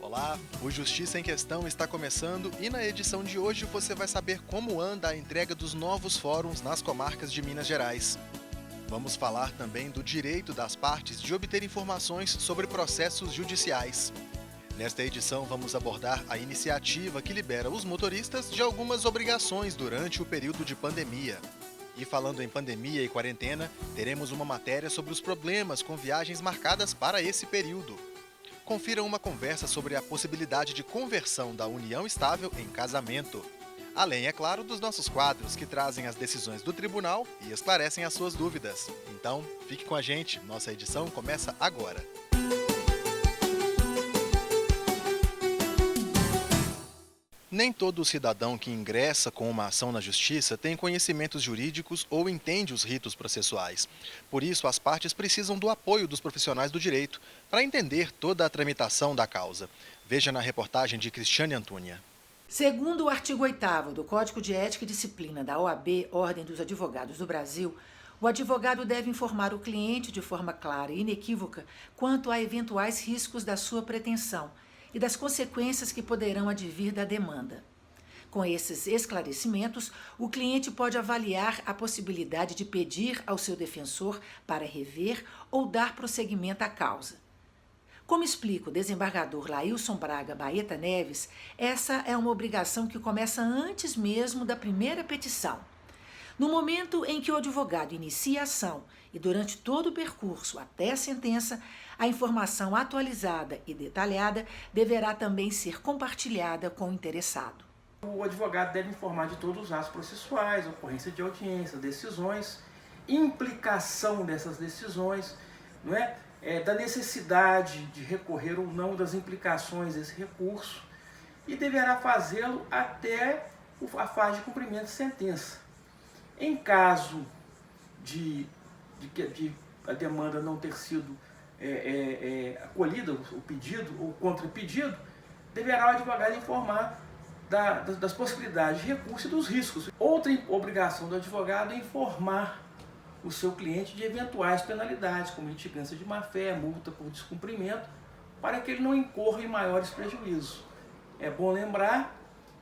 Olá, o Justiça em Questão está começando e na edição de hoje você vai saber como anda a entrega dos novos fóruns nas comarcas de Minas Gerais. Vamos falar também do direito das partes de obter informações sobre processos judiciais. Nesta edição vamos abordar a iniciativa que libera os motoristas de algumas obrigações durante o período de pandemia. E falando em pandemia e quarentena, teremos uma matéria sobre os problemas com viagens marcadas para esse período. Confira uma conversa sobre a possibilidade de conversão da união estável em casamento. Além, é claro, dos nossos quadros que trazem as decisões do tribunal e esclarecem as suas dúvidas. Então, fique com a gente, nossa edição começa agora. Nem todo cidadão que ingressa com uma ação na justiça tem conhecimentos jurídicos ou entende os ritos processuais. Por isso, as partes precisam do apoio dos profissionais do direito para entender toda a tramitação da causa. Veja na reportagem de Cristiane Antúnia. Segundo o artigo 8º do Código de Ética e Disciplina da OAB, Ordem dos Advogados do Brasil, o advogado deve informar o cliente de forma clara e inequívoca quanto a eventuais riscos da sua pretensão e das consequências que poderão advir da demanda. Com esses esclarecimentos, o cliente pode avaliar a possibilidade de pedir ao seu defensor para rever ou dar prosseguimento à causa. Como explica o desembargador Lailson Braga Baeta Neves, essa é uma obrigação que começa antes mesmo da primeira petição. No momento em que o advogado inicia a ação e durante todo o percurso até a sentença, a informação atualizada e detalhada deverá também ser compartilhada com o interessado. O advogado deve informar de todos os atos processuais, ocorrência de audiência, decisões, implicação dessas decisões, não é? Da necessidade de recorrer ou não, das implicações desse recurso, e deverá fazê-lo até a fase de cumprimento de sentença. Em caso de a demanda não ter sido acolhida, o pedido ou contra-pedido, deverá o advogado informar das possibilidades de recurso e dos riscos. Outra obrigação do advogado é informar o seu cliente de eventuais penalidades, como litigância de má-fé, multa por descumprimento, para que ele não incorra em maiores prejuízos. É bom lembrar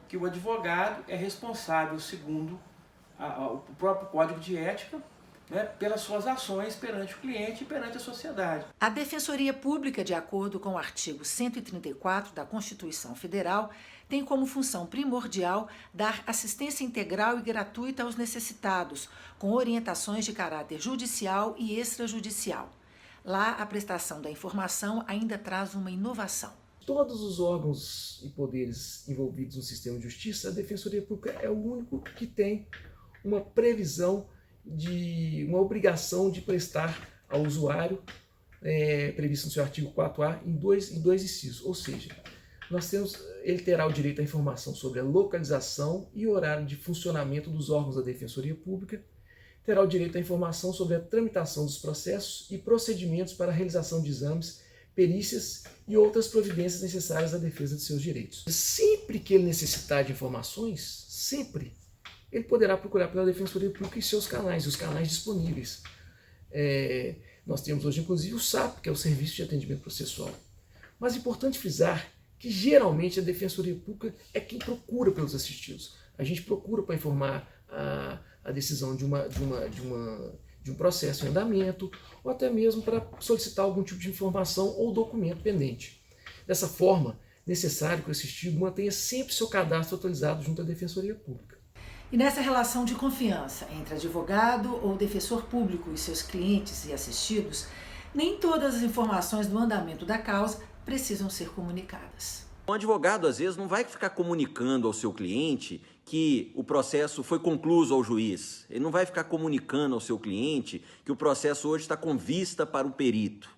que o advogado é responsável, segundo o próprio Código de Ética, pelas suas ações perante o cliente e perante a sociedade. A Defensoria Pública, de acordo com o artigo 134 da Constituição Federal, tem como função primordial dar assistência integral e gratuita aos necessitados, com orientações de caráter judicial e extrajudicial. Lá, a prestação da informação ainda traz uma inovação. Todos os órgãos e poderes envolvidos no sistema de justiça, a Defensoria Pública é o único que tem uma previsão de uma obrigação de prestar ao usuário, previsto no seu artigo 4A, em dois incisos. Ou seja, ele terá o direito à informação sobre a localização e horário de funcionamento dos órgãos da Defensoria Pública, terá o direito à informação sobre a tramitação dos processos e procedimentos para a realização de exames, perícias e outras providências necessárias à defesa de seus direitos. Sempre que ele necessitar de informações, ele poderá procurar pela Defensoria Pública em seus canais, os canais disponíveis. Nós temos hoje, inclusive, o SAP, que é o Serviço de Atendimento Processual. Mas é importante frisar que, geralmente, a Defensoria Pública é quem procura pelos assistidos. A gente procura para informar a decisão de um processo em andamento, ou até mesmo para solicitar algum tipo de informação ou documento pendente. Dessa forma, é necessário que o assistido mantenha sempre seu cadastro atualizado junto à Defensoria Pública. E nessa relação de confiança entre advogado ou defensor público e seus clientes e assistidos, nem todas as informações do andamento da causa precisam ser comunicadas. Um advogado, às vezes, não vai ficar comunicando ao seu cliente que o processo foi concluído ao juiz. Ele não vai ficar comunicando ao seu cliente que o processo hoje está com vista para o perito.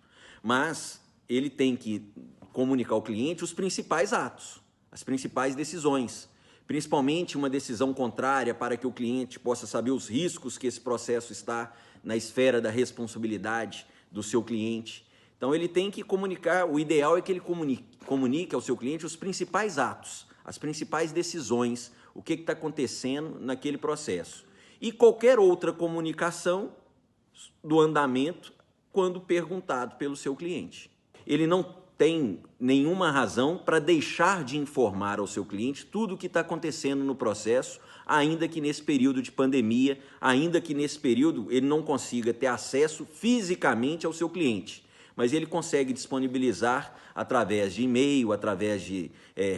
Mas ele tem que comunicar ao cliente os principais atos, as principais decisões. Principalmente uma decisão contrária para que o cliente possa saber os riscos que esse processo está na esfera da responsabilidade do seu cliente. Então, ele tem que comunicar, o ideal é que ele comunique ao seu cliente os principais atos, as principais decisões, o que está acontecendo naquele processo. E qualquer outra comunicação do andamento quando perguntado pelo seu cliente. Ele não tem nenhuma razão para deixar de informar ao seu cliente tudo o que está acontecendo no processo, ainda que nesse período de pandemia, ainda que nesse período ele não consiga ter acesso fisicamente ao seu cliente, mas ele consegue disponibilizar através de e-mail, através de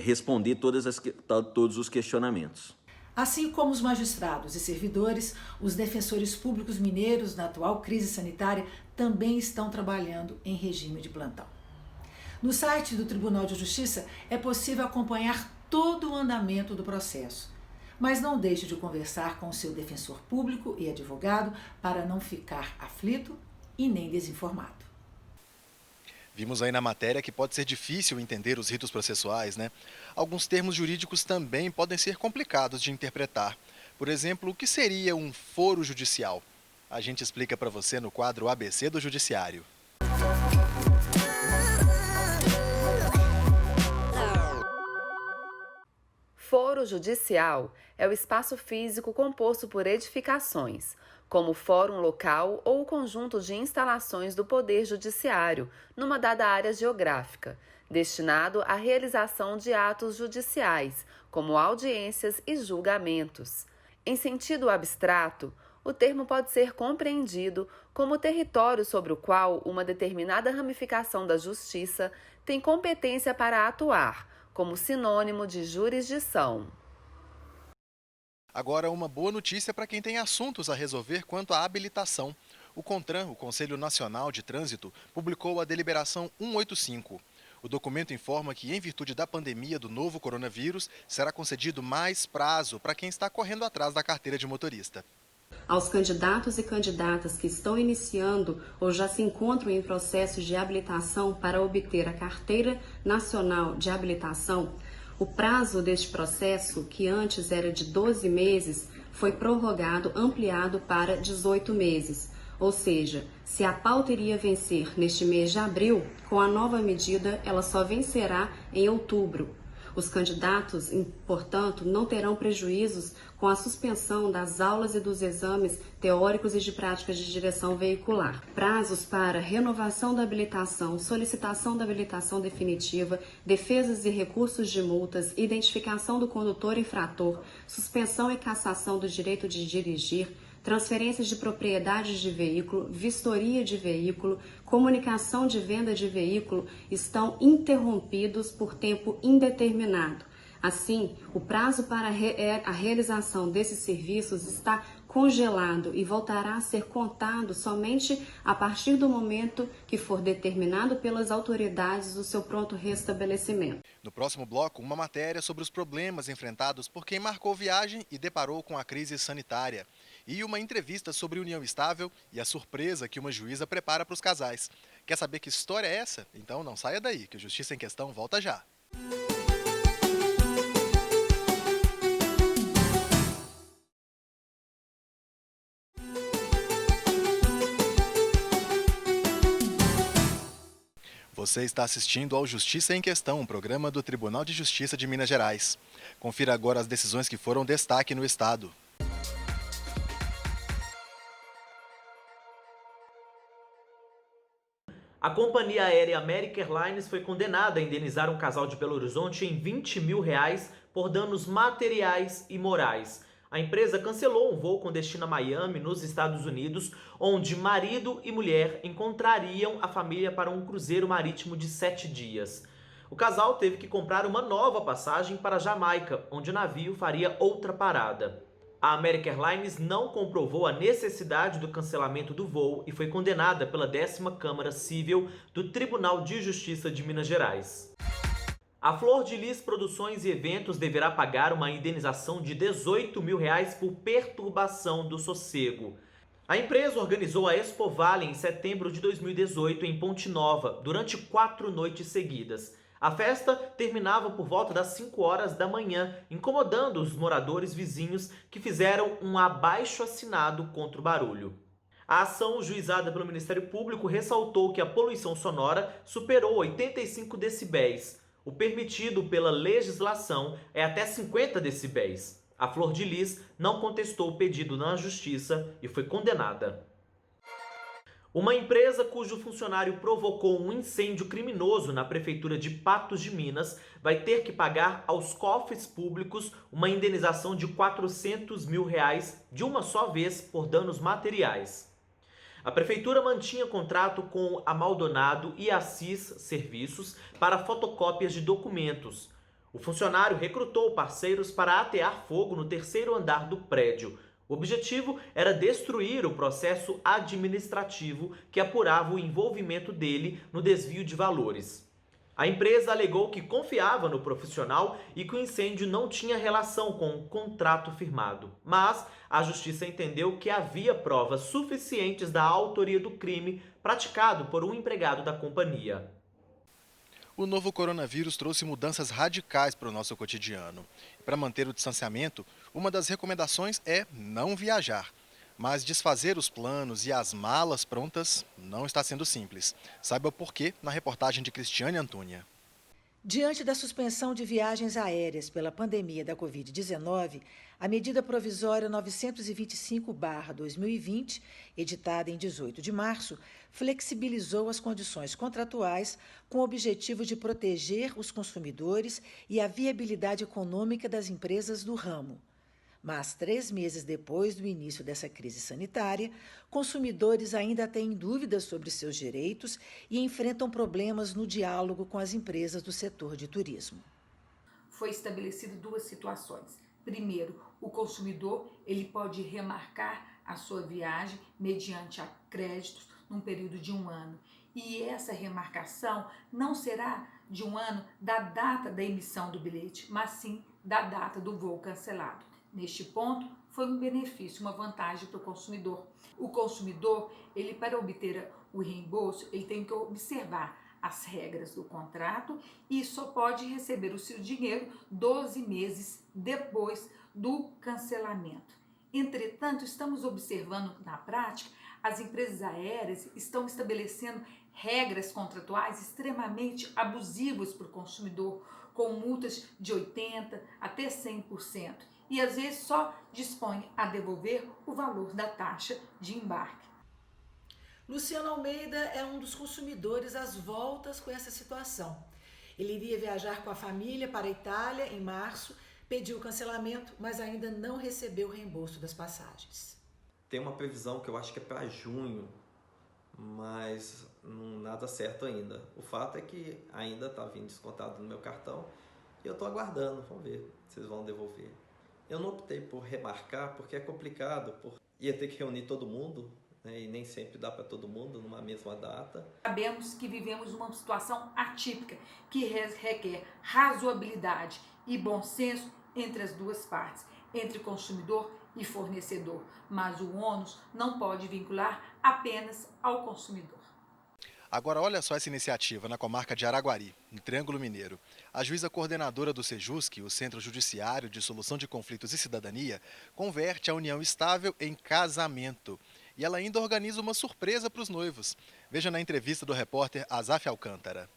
responder todos os questionamentos. Assim como os magistrados e servidores, os defensores públicos mineiros, na atual crise sanitária, também estão trabalhando em regime de plantão. No site do Tribunal de Justiça é possível acompanhar todo o andamento do processo, mas não deixe de conversar com o seu defensor público e advogado para não ficar aflito e nem desinformado. Vimos aí na matéria que pode ser difícil entender os ritos processuais, né? Alguns termos jurídicos também podem ser complicados de interpretar. Por exemplo, o que seria um foro judicial? A gente explica para você no quadro ABC do Judiciário. Foro judicial é o espaço físico composto por edificações, como o fórum local ou o conjunto de instalações do Poder Judiciário, numa dada área geográfica, destinado à realização de atos judiciais, como audiências e julgamentos. Em sentido abstrato, o termo pode ser compreendido como o território sobre o qual uma determinada ramificação da justiça tem competência para atuar, como sinônimo de jurisdição. Agora, uma boa notícia para quem tem assuntos a resolver quanto à habilitação. O CONTRAN, o Conselho Nacional de Trânsito, publicou a deliberação 185. O documento informa que, em virtude da pandemia do novo coronavírus, será concedido mais prazo para quem está correndo atrás da carteira de motorista. Aos candidatos e candidatas que estão iniciando ou já se encontram em processo de habilitação para obter a Carteira Nacional de Habilitação, o prazo deste processo, que antes era de 12 meses, foi prorrogado, ampliado para 18 meses. Ou seja, se a pauta iria vencer neste mês de abril, com a nova medida ela só vencerá em outubro. Os candidatos, portanto, não terão prejuízos com a suspensão das aulas e dos exames teóricos e de práticas de direção veicular. Prazos para renovação da habilitação, solicitação da habilitação definitiva, defesas e recursos de multas, identificação do condutor infrator, suspensão e cassação do direito de dirigir, transferências de propriedades de veículo, vistoria de veículo, comunicação de venda de veículo estão interrompidos por tempo indeterminado. Assim, o prazo para a realização desses serviços está congelado e voltará a ser contado somente a partir do momento que for determinado pelas autoridades o seu pronto restabelecimento. No próximo bloco, uma matéria sobre os problemas enfrentados por quem marcou viagem e deparou com a crise sanitária. E uma entrevista sobre união estável e a surpresa que uma juíza prepara para os casais. Quer saber que história é essa? Então não saia daí, que o Justiça em Questão volta já. Você está assistindo ao Justiça em Questão, um programa do Tribunal de Justiça de Minas Gerais. Confira agora as decisões que foram destaque no estado. A companhia aérea American Airlines foi condenada a indenizar um casal de Belo Horizonte em R$20 mil por danos materiais e morais. A empresa cancelou um voo com destino a Miami, nos Estados Unidos, onde marido e mulher encontrariam a família para um cruzeiro marítimo de 7 dias. O casal teve que comprar uma nova passagem para Jamaica, onde o navio faria outra parada. A American Airlines não comprovou a necessidade do cancelamento do voo e foi condenada pela 10ª Câmara Civil do Tribunal de Justiça de Minas Gerais. A Flor de Lis Produções e Eventos deverá pagar uma indenização de R$18 mil por perturbação do sossego. A empresa organizou a Expo Vale em setembro de 2018 em Ponte Nova, durante 4 noites seguidas. A festa terminava por volta das 5 horas da manhã, incomodando os moradores vizinhos que fizeram um abaixo-assinado contra o barulho. A ação juizada pelo Ministério Público ressaltou que a poluição sonora superou 85 decibéis. O permitido pela legislação é até 50 decibéis. A Flor de Lis não contestou o pedido na Justiça e foi condenada. Uma empresa cujo funcionário provocou um incêndio criminoso na prefeitura de Patos de Minas vai ter que pagar aos cofres públicos uma indenização de R$400 mil de uma só vez por danos materiais. A prefeitura mantinha contrato com a Maldonado e Assis Serviços para fotocópias de documentos. O funcionário recrutou parceiros para atear fogo no terceiro andar do prédio. O objetivo era destruir o processo administrativo que apurava o envolvimento dele no desvio de valores. A empresa alegou que confiava no profissional e que o incêndio não tinha relação com o contrato firmado. Mas a justiça entendeu que havia provas suficientes da autoria do crime praticado por um empregado da companhia. O novo coronavírus trouxe mudanças radicais para o nosso cotidiano. Para manter o distanciamento, uma das recomendações é não viajar. Mas desfazer os planos e as malas prontas não está sendo simples. Saiba o porquê na reportagem de Cristiane Antúnia. Diante da suspensão de viagens aéreas pela pandemia da Covid-19, a medida provisória 925/2020, editada em 18 de março, flexibilizou as condições contratuais com o objetivo de proteger os consumidores e a viabilidade econômica das empresas do ramo. Mas, 3 meses depois do início dessa crise sanitária, consumidores ainda têm dúvidas sobre seus direitos e enfrentam problemas no diálogo com as empresas do setor de turismo. Foi estabelecido 2 situações. Primeiro, o consumidor ele pode remarcar a sua viagem mediante créditos num período de 1 ano. E essa remarcação não será de 1 ano da data da emissão do bilhete, mas sim da data do voo cancelado. Neste ponto, foi um benefício, uma vantagem para o consumidor. O consumidor, ele para obter o reembolso, ele tem que observar as regras do contrato e só pode receber o seu dinheiro 12 meses depois do cancelamento. Entretanto, estamos observando na prática, as empresas aéreas estão estabelecendo regras contratuais extremamente abusivas para o consumidor, com multas de 80% até 100%. E às vezes só dispõe a devolver o valor da taxa de embarque. Luciano Almeida é um dos consumidores às voltas com essa situação. Ele iria viajar com a família para a Itália em março, pediu o cancelamento, mas ainda não recebeu o reembolso das passagens. Tem uma previsão que eu acho que é para junho, mas nada certo ainda. O fato é que ainda está vindo descontado no meu cartão e eu estou aguardando, vamos ver se eles vão devolver. Eu não optei por remarcar porque é complicado, ia ter que reunir todo mundo, né, e nem sempre dá para todo mundo numa mesma data. Sabemos que vivemos uma situação atípica que requer razoabilidade e bom senso entre as duas partes, entre consumidor e fornecedor, mas o ônus não pode vincular apenas ao consumidor. Agora olha só essa iniciativa na comarca de Araguari, no Triângulo Mineiro. A juíza coordenadora do Sejusc, o Centro Judiciário de Solução de Conflitos e Cidadania, converte a união estável em casamento. E ela ainda organiza uma surpresa para os noivos. Veja na entrevista do repórter Azaf Alcântara.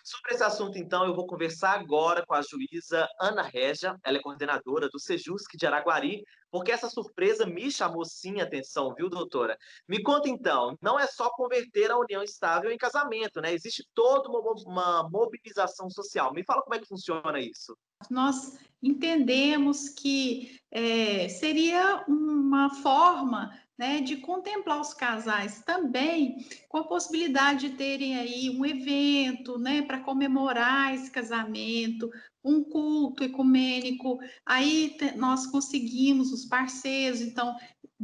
Sobre esse assunto, então, eu vou conversar agora com a juíza Ana Régia, ela é coordenadora do Sejusc de Araguari, porque essa surpresa me chamou sim a atenção, viu, doutora? Me conta então, não é só converter a união estável em casamento, né? Existe toda uma mobilização social. Me fala como é que funciona isso. Nós entendemos que seria uma forma, né, de contemplar os casais também com a possibilidade de terem aí um evento, né, para comemorar esse casamento, um culto ecumênico. Aí nós conseguimos os parceiros, então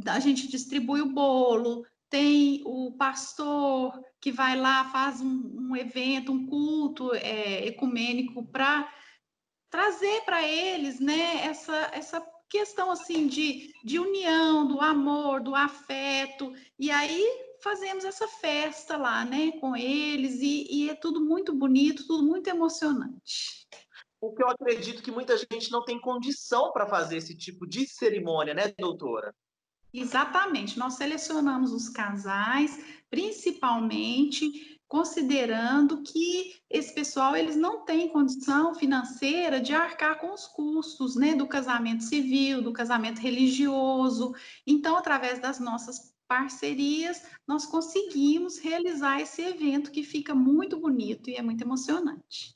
a gente distribui o bolo, tem o pastor que vai lá, faz um evento, um culto ecumênico para trazer para eles, né, essa questão assim de união, do amor, do afeto, e aí fazemos essa festa lá, né, com eles, e é tudo muito bonito, tudo muito emocionante. Porque eu acredito que muita gente não tem condição para fazer esse tipo de cerimônia, né, doutora? Exatamente, nós selecionamos os casais, principalmente considerando que esse pessoal eles não têm condição financeira de arcar com os custos, né, do casamento civil, do casamento religioso. Então, através das nossas parcerias, nós conseguimos realizar esse evento que fica muito bonito e é muito emocionante.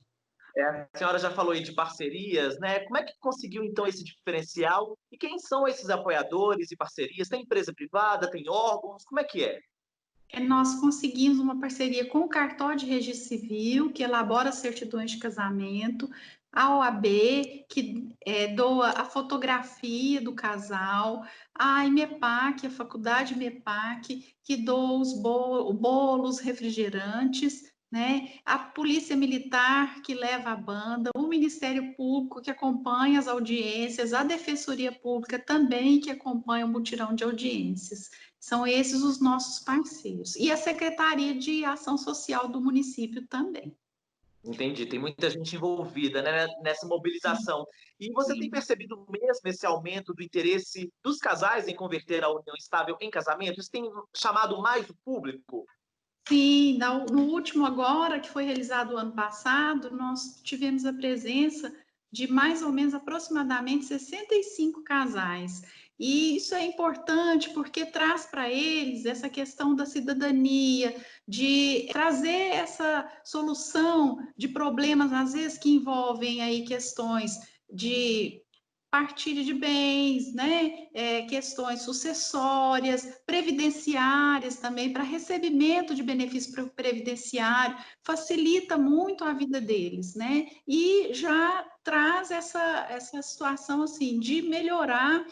A senhora já falou aí de parcerias, né? Como é que conseguiu, então, esse diferencial? E quem são esses apoiadores e parcerias? Tem empresa privada, tem órgãos? Como é que é? Nós conseguimos uma parceria com o Cartório de Registro Civil, que elabora certidões de casamento, a OAB, que doa a fotografia do casal, a IMEPAC, a Faculdade IMEPAC, que doa os bolos, refrigerantes, né? A Polícia Militar, que leva a banda, o Ministério Público, que acompanha as audiências, a Defensoria Pública também, que acompanha o mutirão de audiências. São esses os nossos parceiros. E a Secretaria de Ação Social do município também. Entendi, tem muita gente envolvida, né, nessa mobilização. E você tem percebido mesmo esse aumento do interesse dos casais em converter a união estável em casamento? Isso tem chamado mais o público? Sim, no último agora, que foi realizado o ano passado, nós tivemos a presença de mais ou menos aproximadamente 65 casais. E isso é importante porque traz para eles essa questão da cidadania, de trazer essa solução de problemas, às vezes, que envolvem aí questões de partilha de bens, né? Questões sucessórias, previdenciárias também, para recebimento de benefício previdenciário, facilita muito a vida deles, né? E já traz essa situação, assim, de melhorar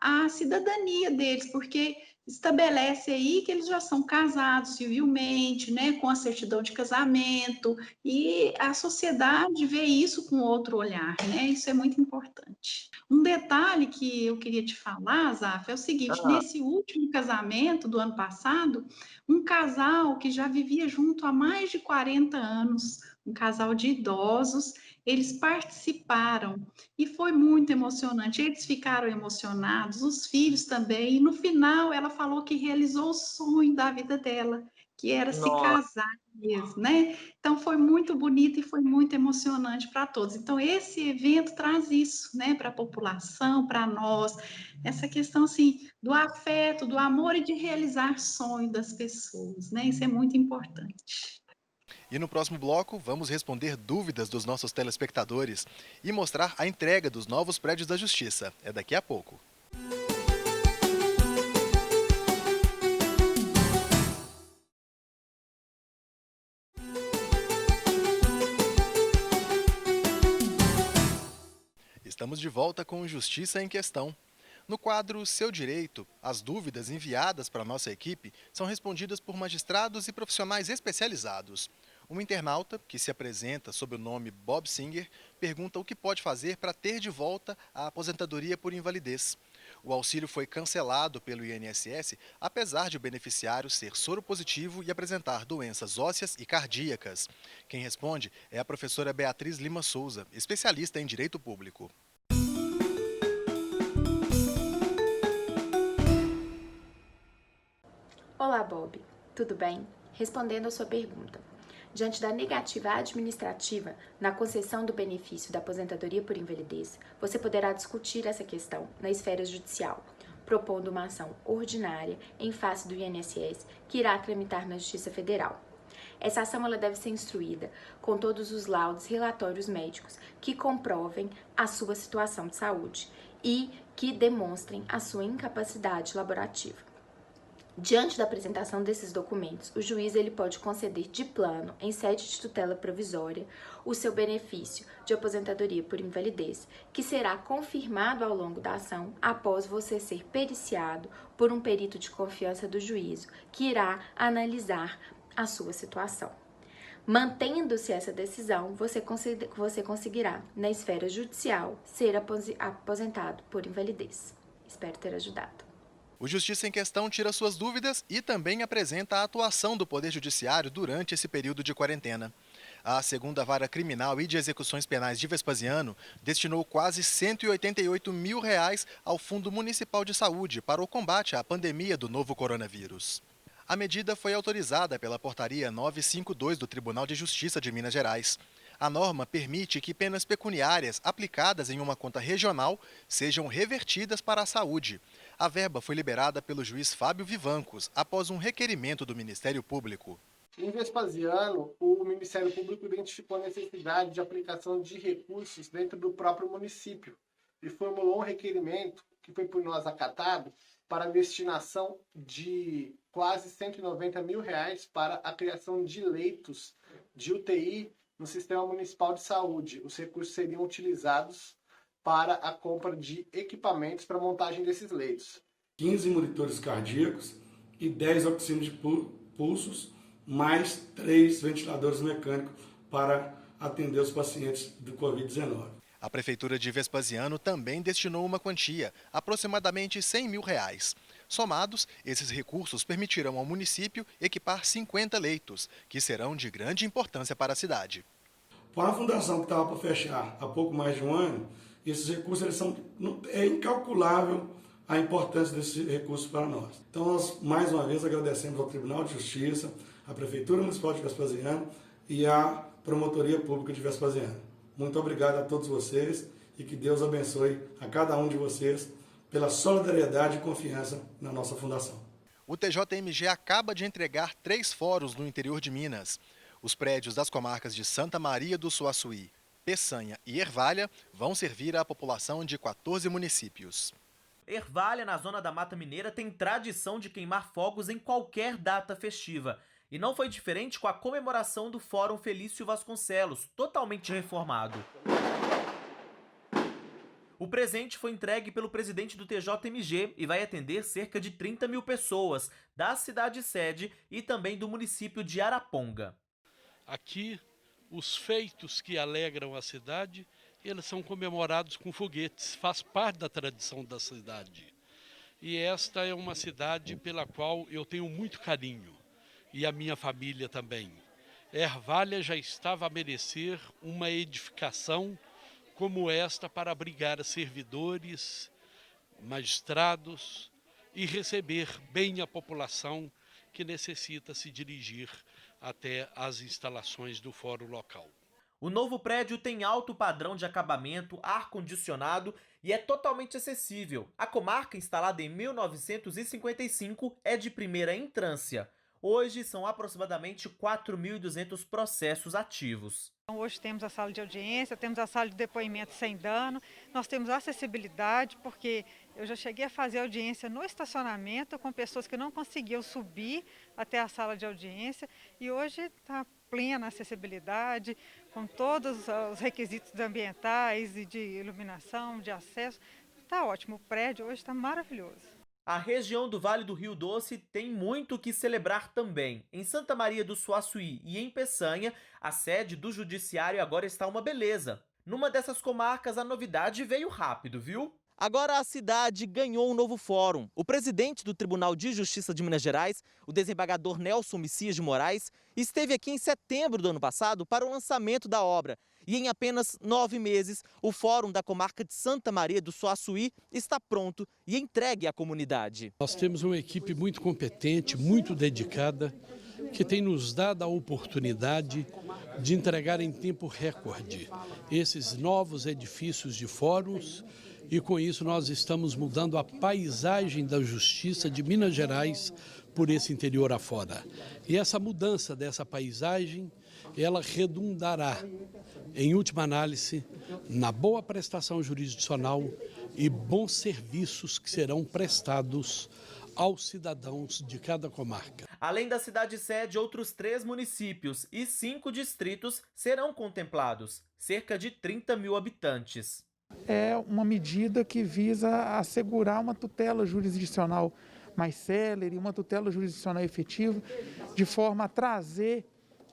a cidadania deles, porque estabelece aí que eles já são casados civilmente, né, com a certidão de casamento, e a sociedade vê isso com outro olhar, né? Isso é muito importante. Um detalhe que eu queria te falar, Zaf, é o seguinte: nesse último casamento do ano passado, um casal que já vivia junto há mais de 40 anos, um casal de idosos, eles participaram e foi muito emocionante. Eles ficaram emocionados, os filhos também, e no final ela falou que realizou o sonho da vida dela, que era se casar mesmo, né? Então foi muito bonito e foi muito emocionante para todos. Então esse evento traz isso, né, para a população, para nós, essa questão assim do afeto, do amor e de realizar sonho das pessoas, né? Isso é muito importante. E no próximo bloco, vamos responder dúvidas dos nossos telespectadores e mostrar a entrega dos novos prédios da Justiça. É daqui a pouco. Estamos de volta com Justiça em Questão. No quadro Seu Direito, as dúvidas enviadas para a nossa equipe são respondidas por magistrados e profissionais especializados. Um internauta, que se apresenta sob o nome Bob Singer, pergunta o que pode fazer para ter de volta a aposentadoria por invalidez. O auxílio foi cancelado pelo INSS, apesar de o beneficiário ser soropositivo e apresentar doenças ósseas e cardíacas. Quem responde é a professora Beatriz Lima Souza, especialista em Direito Público. Olá, Bob. Tudo bem? Respondendo a sua pergunta. Diante da negativa administrativa na concessão do benefício da aposentadoria por invalidez, você poderá discutir essa questão na esfera judicial, propondo uma ação ordinária em face do INSS que irá tramitar na Justiça Federal. Essa ação ela deve ser instruída com todos os laudos relatórios médicos que comprovem a sua situação de saúde e que demonstrem a sua incapacidade laborativa. Diante da apresentação desses documentos, o juiz ele pode conceder de plano, em sede de tutela provisória, o seu benefício de aposentadoria por invalidez, que será confirmado ao longo da ação após você ser periciado por um perito de confiança do juízo, que irá analisar a sua situação. Mantendo-se essa decisão, você conseguirá, na esfera judicial, ser aposentado por invalidez. Espero ter ajudado. O Justiça em Questão tira suas dúvidas e também apresenta a atuação do Poder Judiciário durante esse período de quarentena. A segunda Vara Criminal e de Execuções Penais de Vespasiano destinou quase R$ 188 mil ao Fundo Municipal de Saúde para o combate à pandemia do novo coronavírus. A medida foi autorizada pela Portaria 952 do Tribunal de Justiça de Minas Gerais. A norma permite que penas pecuniárias aplicadas em uma conta regional sejam revertidas para a saúde. A verba foi liberada pelo juiz Fábio Vivancos após um requerimento do Ministério Público. Em Vespasiano, o Ministério Público identificou a necessidade de aplicação de recursos dentro do próprio município e formulou um requerimento, que foi por nós acatado, para a destinação de quase R$190 mil para a criação de leitos de UTI no Sistema Municipal de Saúde. Os recursos seriam utilizados para a compra de equipamentos para a montagem desses leitos. 15 monitores cardíacos e 10 oxímetros de pulsos, mais 3 ventiladores mecânicos para atender os pacientes do Covid-19. A Prefeitura de Vespasiano também destinou uma quantia, aproximadamente R$100 mil. Somados, esses recursos permitirão ao município equipar 50 leitos, que serão de grande importância para a cidade. Para a fundação que estava para fechar há pouco mais de um ano, esses recursos é incalculável a importância desses recursos para nós. Então, nós, mais uma vez, agradecemos ao Tribunal de Justiça, à Prefeitura Municipal de Vespasiano e à Promotoria Pública de Vespasiano. Muito obrigado a todos vocês e que Deus abençoe a cada um de vocês pela solidariedade e confiança na nossa fundação. O TJMG acaba de entregar 3 fóruns no interior de Minas. Os prédios das comarcas de Santa Maria do Suaçuí, Peçanha e Ervalha vão servir à população de 14 municípios. Ervalha, na zona da Mata Mineira, tem tradição de queimar fogos em qualquer data festiva. E não foi diferente com a comemoração do Fórum Felício Vasconcelos, totalmente reformado. O presente foi entregue pelo presidente do TJMG e vai atender cerca de 30 mil pessoas da cidade-sede e também do município de Araponga. Aqui, os feitos que alegram a cidade, eles são comemorados com foguetes, faz parte da tradição da cidade. E esta é uma cidade pela qual eu tenho muito carinho, e a minha família também. Ervalha já estava a merecer uma edificação como esta para abrigar servidores, magistrados e receber bem a população que necessita se dirigir até as instalações do fórum local. O novo prédio tem alto padrão de acabamento, ar-condicionado e é totalmente acessível. A comarca, instalada em 1955, é de primeira entrância. Hoje são aproximadamente 4.200 processos ativos. Hoje temos a sala de audiência, temos a sala de depoimento sem dano, nós temos acessibilidade, porque eu já cheguei a fazer audiência no estacionamento com pessoas que não conseguiam subir até a sala de audiência e hoje está plena acessibilidade, com todos os requisitos ambientais e de iluminação, de acesso. Está ótimo, o prédio hoje está maravilhoso. A região do Vale do Rio Doce tem muito o que celebrar também. Em Santa Maria do Suaçuí e em Peçanha, a sede do judiciário agora está uma beleza. Numa dessas comarcas, a novidade veio rápido, viu? Agora a cidade ganhou um novo fórum. O presidente do Tribunal de Justiça de Minas Gerais, o desembargador Nelson Messias de Moraes, esteve aqui em setembro do ano passado para o lançamento da obra. E em apenas 9 meses, o Fórum da comarca de Santa Maria do Suaçuí está pronto e entregue à comunidade. Nós temos uma equipe muito competente, muito dedicada, que tem nos dado a oportunidade de entregar em tempo recorde esses novos edifícios de fóruns e com isso nós estamos mudando a paisagem da justiça de Minas Gerais por esse interior afora. E essa mudança dessa paisagem, ela redundará, em última análise, na boa prestação jurisdicional e bons serviços que serão prestados aos cidadãos de cada comarca. Além da cidade-sede, outros 3 municípios e 5 distritos serão contemplados, cerca de 30 mil habitantes. É uma medida que visa assegurar uma tutela jurisdicional mais célere, uma tutela jurisdicional efetiva, de forma a trazer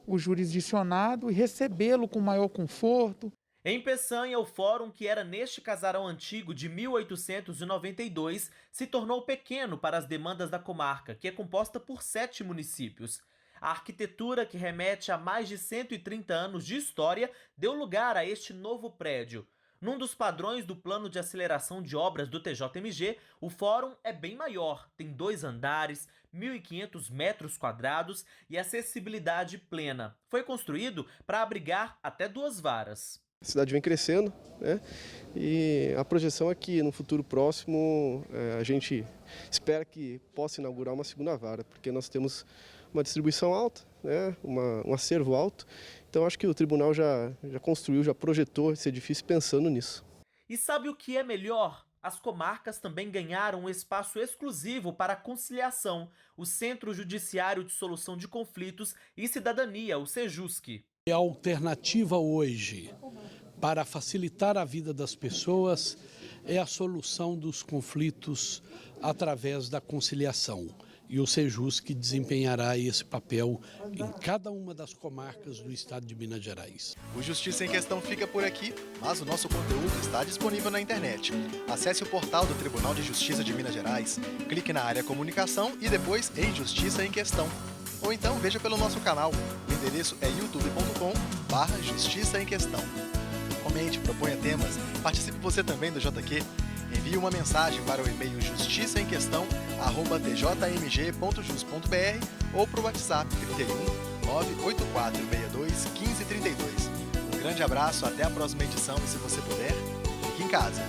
o jurisdicionado e recebê-lo com maior conforto. Em Peçanha, o fórum, que era neste casarão antigo de 1892, se tornou pequeno para as demandas da comarca, que é composta por 7 municípios. A arquitetura, que remete a mais de 130 anos de história, deu lugar a este novo prédio. Num dos padrões do Plano de Aceleração de Obras do TJMG, o fórum é bem maior, tem 2 andares, 1.500 metros quadrados e acessibilidade plena. Foi construído para abrigar até 2 varas. A cidade vem crescendo, né? E a projeção é que no futuro próximo a gente espera que possa inaugurar uma 2ª vara, porque nós temos uma distribuição alta, né? Um acervo alto. Então acho que o tribunal já construiu, já projetou esse edifício pensando nisso. E sabe o que é melhor? As comarcas também ganharam um espaço exclusivo para a conciliação, o Centro Judiciário de Solução de Conflitos e Cidadania, o Sejusc. A alternativa hoje para facilitar a vida das pessoas é a solução dos conflitos através da conciliação. E o Sejusc desempenhará esse papel em cada uma das comarcas do estado de Minas Gerais. O Justiça em Questão fica por aqui, mas o nosso conteúdo está disponível na internet. Acesse o portal do Tribunal de Justiça de Minas Gerais, clique na área Comunicação e depois em Justiça em Questão. Ou então veja pelo nosso canal, o endereço é youtube.com/Justiça em Questão. Comente, proponha temas, participe você também do JQ. Envie uma mensagem para o e-mail justiçaemquestão@tjmg.jus.br ou para o WhatsApp 31 98462 1532. Um grande abraço, até a próxima edição e se você puder, fique em casa.